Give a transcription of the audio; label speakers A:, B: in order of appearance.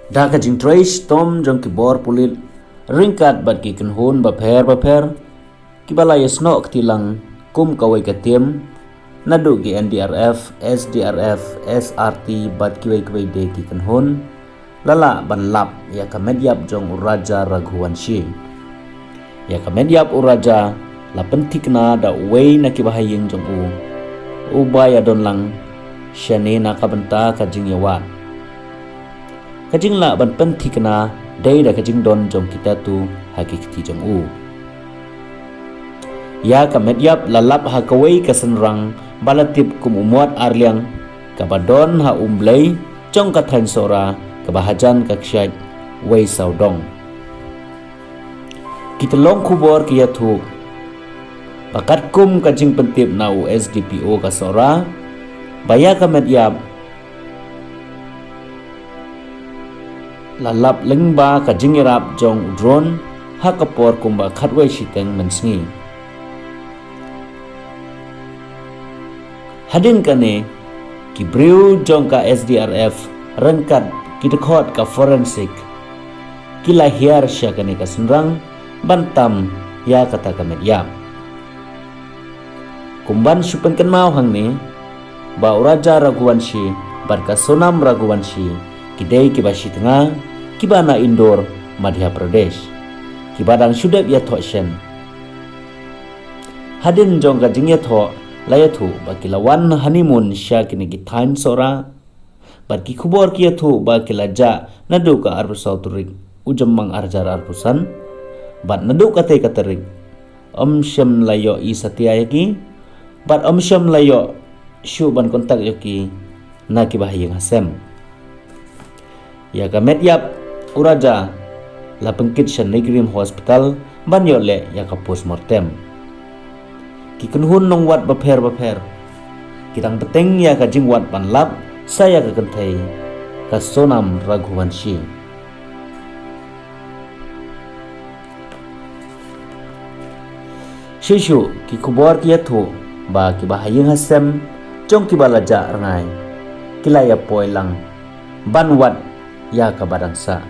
A: Da ka jing trace tom jong ki bor pulit ringkat bat ki kunhun ba pher ki balay sno tilang kum kawai ka tim nadu ki NDRF, SDRF, SRT bat ki wai de ki kunhun lala ban lap ya ka medyap jong Uraja Raghuvanshi ya ka medyap Uraja la pentikna da wai na ki bahayeng jong ubaya don lang syane na ka benta ka jing yawa kajing la ban pentikna dai da kajing don jong kita tu hakikati jong ya ka medyap lalap ha kawai ka senrang balatip kum umuat arliang kabadon ha umblay jong ka thain sora kabahajan ka ksyat wai saudong kita long kubor kiya thu pakat kum kajing pentip na USDPO ka sora baya ka medyap lalap lengba ka jingirap jong drone hakapor kumba khatwai siteng mensngi hadin kane ki briu jong ka SDRF rengkat kidekhot ka forensik kila hiar sya kane ka senrang bantam ya kata ka media kumban supen kan mau hang ni ba Uraja Raghuvanshi barka Sonam Raghuvanshi kidai kibashi tengah kibana Indore Madhya Pradesh kibadang sudep ya thok shen hadin jong ka jing ya thok laya thu baki lawan honeymoon sya kini ki thain sora baki khubor ki thu baki laja nadu ka arbusau turik ujemmang arjar arbusan bat nadu kate katerik syam layo i satya yaki bat syam layo syu ban kontak yoki na ki bahayeng hasem ya ka medyap Uraja la pengkit shan Nigrin Hospital ban yole ya ka postmortem ki kunhun nong wat bapher kitang peteng ya ka jing wat panlap saya ka kenthai ka Sonam Raghuvanshi shishu ki kubor ki thu ba ki bahayeng hasem jong ki balaja rangai kilaya poilang ban wat ya ka badangsa